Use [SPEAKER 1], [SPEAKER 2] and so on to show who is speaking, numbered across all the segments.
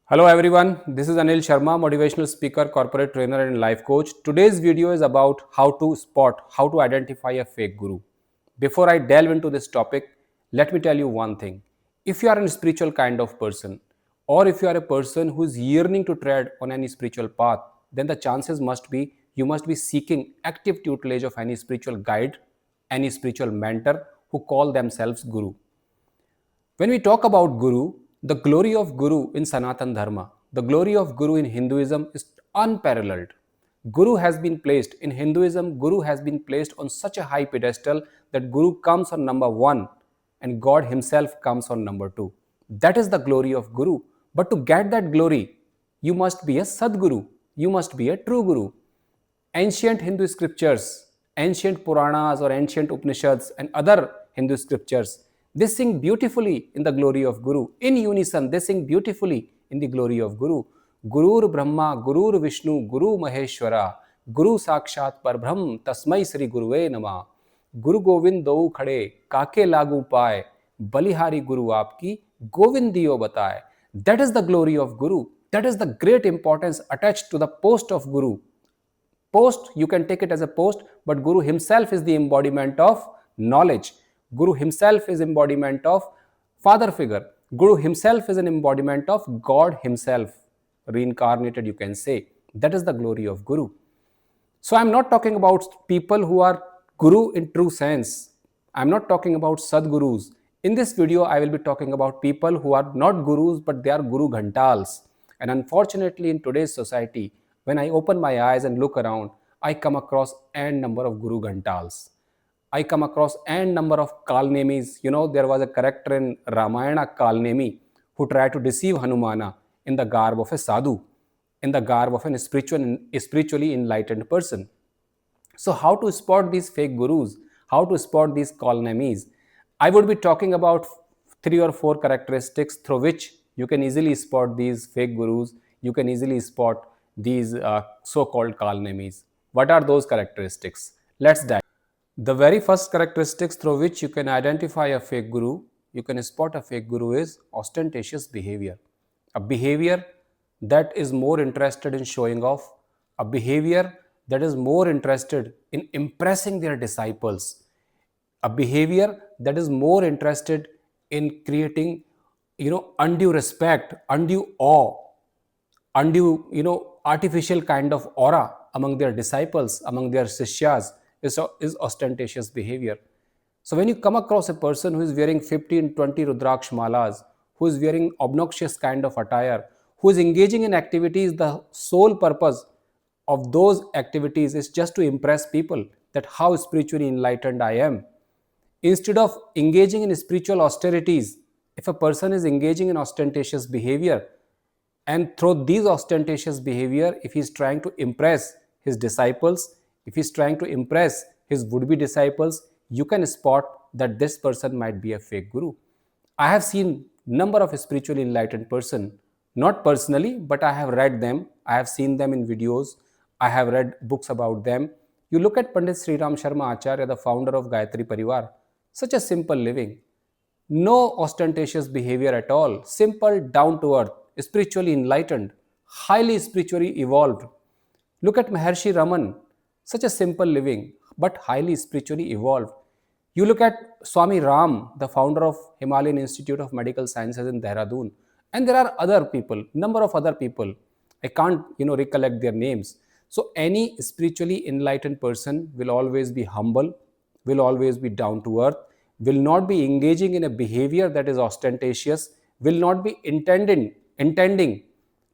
[SPEAKER 1] Hello everyone, this is Anil Sharma, motivational speaker, corporate trainer and life coach. Today's video is about how to identify a fake guru. Before I delve into this topic, let me tell you one thing. If you are a spiritual kind of person or if you are a person who is yearning to tread on any spiritual path, then the chances must be you must be seeking active tutelage of any spiritual guide, any spiritual mentor who call themselves guru. When we talk about Guru, the glory of Guru in Sanatan Dharma, the glory of Guru in Hinduism is unparalleled. Guru has been placed in Hinduism, Guru has been placed on such a high pedestal that Guru comes on number one and God Himself comes on number two. That is the glory of Guru. But to get that glory, you must be a Sadguru, you must be a true Guru. Ancient Hindu scriptures, ancient Puranas or ancient Upanishads and other Hindu scriptures, they sing beautifully in the glory of Guru. In unison, they sing beautifully in the glory of Guru. Gurur Brahma, Gurur Vishnu, Guru Maheshwara, Guru Sakshat Parbrahm, Tasmai Sri Guruve Nama. गुरु गोविंद दो खड़े काके लागू पाए बलिहारी गुरु आपकी गोविंद दियो बताए. That is the glory of Guru. That is the great importance attached to the post of Guru. Post, you can take it as a post, but Guru himself is the embodiment of knowledge. Guru himself is embodiment of father figure. Guru himself is an embodiment of God himself, reincarnated, you can say. That is the glory of Guru. So I'm not talking about people who are Guru in true sense. I'm not talking about Sadgurus. In this video, I will be talking about people who are not Gurus, but they are Guru Ghantals. And unfortunately, in today's society, when I open my eyes and look around, I come across n number of Guru Ghantals. I come across n number of Kalnemis. You know, there was a character in Ramayana, Kalnemi, who tried to deceive Hanumana in the garb of a sadhu, in the garb of a spiritually enlightened person. So how to spot these fake gurus? How to spot these Kalnemis? I would be talking about 3 or 4 characteristics through which you can easily spot these fake gurus. You can easily spot these so-called Kalnemis. What are those characteristics? Let's dive. The very first characteristics through which you can identify a fake guru, you can spot a fake guru is ostentatious behavior. A behavior that is more interested in showing off, a behavior that is more interested in impressing their disciples, a behavior that is more interested in creating undue respect, undue awe, undue artificial kind of aura among their disciples, among their sishyas, is ostentatious behavior. So when you come across a person who is wearing 15, 20 Rudraksh malas, who is wearing obnoxious kind of attire, who is engaging in activities, the sole purpose of those activities is just to impress people that how spiritually enlightened I am. Instead of engaging in spiritual austerities, if a person is engaging in ostentatious behavior, and through these ostentatious behavior, if he is trying to impress his disciples, if he is trying to impress his would-be disciples, you can spot that this person might be a fake guru. I have seen number of spiritually enlightened person, not personally, but I have read them. I have seen them in videos. I have read books about them. You look at Pandit Sri Ram Sharma Acharya, the founder of Gayatri Parivar, such a simple living. No ostentatious behavior at all. Simple, down to earth, spiritually enlightened, highly spiritually evolved. Look at Maharshi Raman, such a simple living, but highly spiritually evolved. You look at Swami Ram, the founder of Himalayan Institute of Medical Sciences in Dehradun, and there are other people, number of other people. I can't, recollect their names. So any spiritually enlightened person will always be humble, will always be down to earth, will not be engaging in a behavior that is ostentatious, will not be intending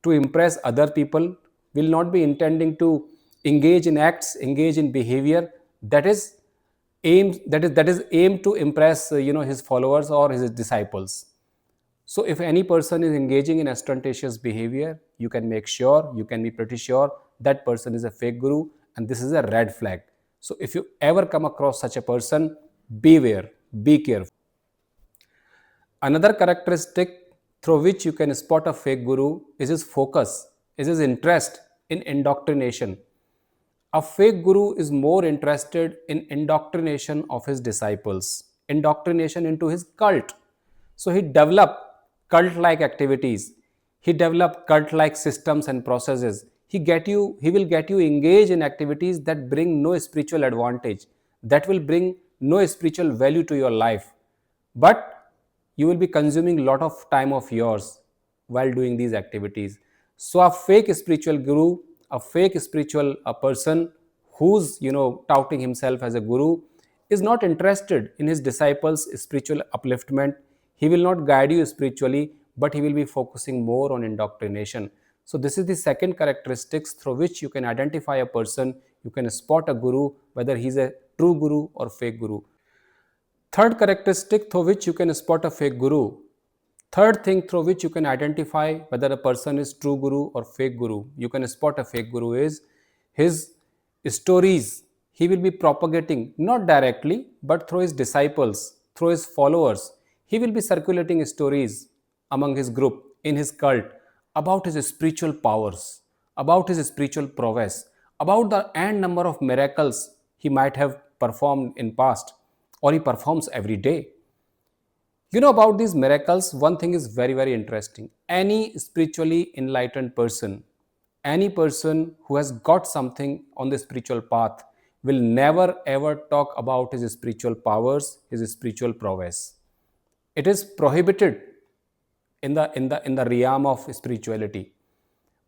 [SPEAKER 1] to impress other people, will not be intending to engage in acts, engage in behavior that is aimed to impress his followers or his disciples. So if any person is engaging in ostentatious behavior, you can make sure, you can be pretty sure that person is a fake guru, and this is a red flag. So if you ever come across such a person, beware, be careful. Another characteristic through which you can spot a fake guru is his focus, is his interest in indoctrination. A fake guru is more interested in indoctrination of his disciples, indoctrination into his cult. So he developed cult-like activities. He develop cult like systems and processes. He will get you engaged in activities that bring no spiritual advantage, that will bring no spiritual value to your life, but you will be consuming a lot of time of yours while doing these activities. So a fake spiritual guru, a fake spiritual a person who's touting himself as a guru, is not interested in his disciples spiritual upliftment. He will not guide you spiritually, but he will be focusing more on indoctrination. So this is the second characteristics through which you can identify a person. You can spot a guru, whether he's a true guru or fake guru. Third characteristic through which you can spot a fake guru. Third thing through which you can identify whether a person is true guru or fake guru, you can spot a fake guru, is his stories. He will be propagating not directly, but through his disciples, through his followers. He will be circulating stories among his group, in his cult, about his spiritual powers, about his spiritual prowess, about the n number of miracles he might have performed in past, or he performs every day. About these miracles, one thing is very, very interesting. Any spiritually enlightened person, any person who has got something on the spiritual path, will never ever talk about his spiritual powers, his spiritual prowess. It is prohibited in the realm of spirituality.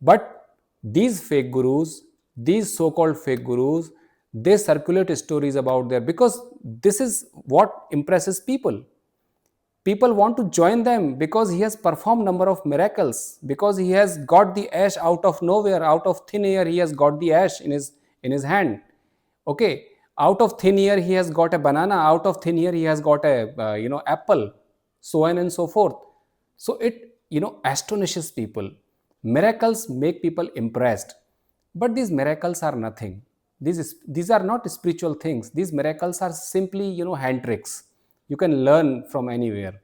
[SPEAKER 1] But these fake gurus, these so-called fake gurus, they circulate stories about their, because this is what impresses people. People want to join them because he has performed number of miracles, because he has got the ash out of nowhere, out of thin air. He has got the ash in his hand. Okay, out of thin air he has got a banana, out of thin air he has got a apple, so on and so forth. So it astonishes people. Miracles make people impressed, but these miracles are nothing. These are not spiritual things. These miracles are simply hand tricks. You can learn from anywhere.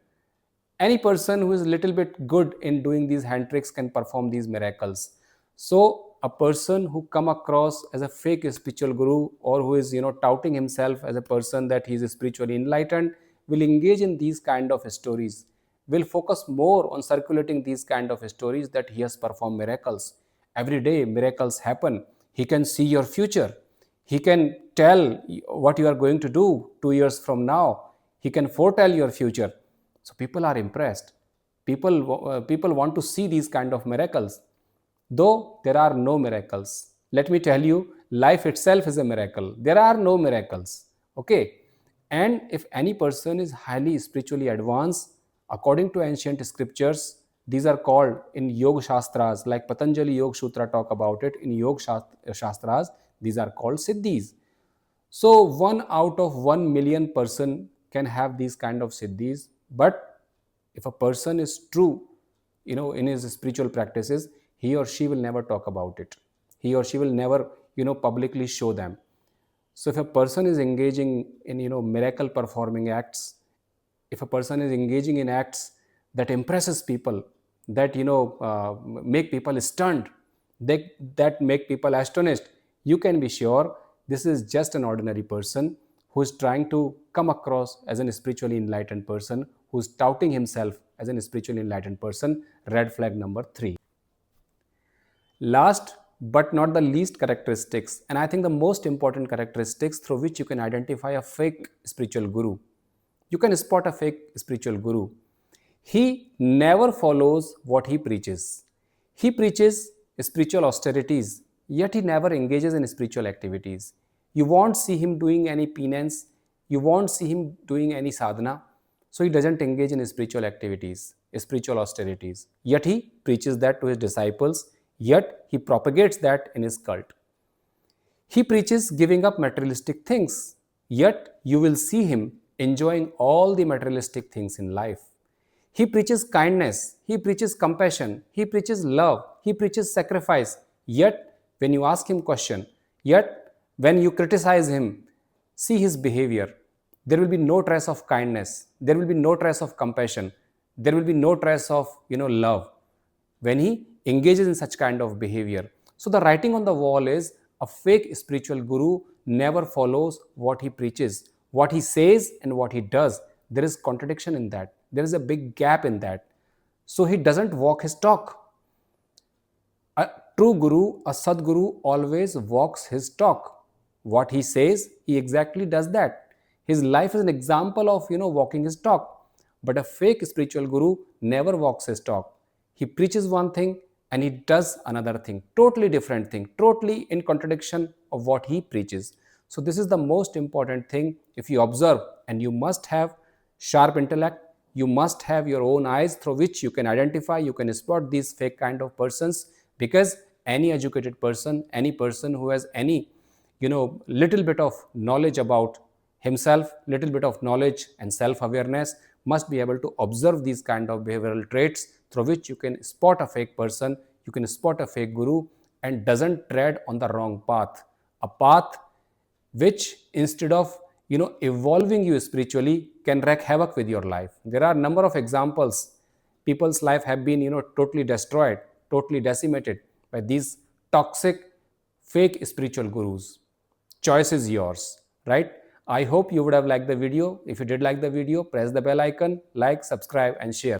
[SPEAKER 1] Any person who is a little bit good in doing these hand tricks can perform these miracles. So a person who come across as a fake spiritual guru, or who is touting himself as a person that he is spiritually enlightened, will engage in these kind of stories, will focus more on circulating these kind of stories that he has performed miracles. Every day miracles happen. He can see your future. He can tell what you are going to do 2 years from now. He can foretell your future. So people are impressed. People want to see these kind of miracles, though there are no miracles. Let me tell you, life itself is a miracle. There are no miracles. Okay. And if any person is highly spiritually advanced, according to ancient scriptures, these are called in Yoga Shastras, like Patanjali Yoga Sutra talk about it. In Yoga Shastras, these are called Siddhis. So 1 out of 1 million person can have these kind of Siddhis. But if a person is true, in his spiritual practices, he or she will never talk about it. He or she will never, publicly show them. So if a person is engaging in, miracle performing acts, if a person is engaging in acts that impresses people, that, make people stunned, that make people astonished, you can be sure this is just an ordinary person who is trying to come across as a spiritually enlightened person, who is touting himself as a spiritually enlightened person. Red flag number 3. Last but not the least characteristics, and I think the most important characteristics through which you can identify a fake spiritual guru. You can spot a fake spiritual guru. He never follows what he preaches. He preaches spiritual austerities, yet he never engages in spiritual activities. You won't see him doing any penance. You won't see him doing any sadhana. So he doesn't engage in spiritual activities, spiritual austerities. Yet he preaches that to his disciples. Yet he propagates that in his cult. He preaches giving up materialistic things. Yet you will see him enjoying all the materialistic things in life. He preaches kindness. He preaches compassion. He preaches love. He preaches sacrifice. Yet when you ask him question, yet when you criticize him, see his behavior. There will be no trace of kindness. There will be no trace of compassion. There will be no trace of love when he engages in such kind of behavior. So the writing on the wall is, a fake spiritual guru never follows what he preaches. What he says and what he does, there is contradiction in that. There is a big gap in that. So he doesn't walk his talk. true guru, a Sadguru, always walks his talk. What he says, he exactly does that. His life is an example of walking his talk. But a fake spiritual guru never walks his talk. He preaches one thing and he does another thing, totally different thing, totally in contradiction of what he preaches. So this is the most important thing. If you observe, and you must have sharp intellect, you must have your own eyes through which you can identify, you can spot these fake kind of persons, because any educated person, any person who has any little bit of knowledge about himself, little bit of knowledge and self awareness, must be able to observe these kind of behavioral traits through which you can spot a fake person, you can spot a fake guru, and doesn't tread on the wrong path, a path which, instead of evolving you spiritually, can wreak havoc with your life. There are a number of examples. People's life have been totally destroyed, totally decimated by these toxic fake spiritual gurus. Choice is yours, right? I hope you would have liked the video. If you did like the video, press the bell icon, like, subscribe and share.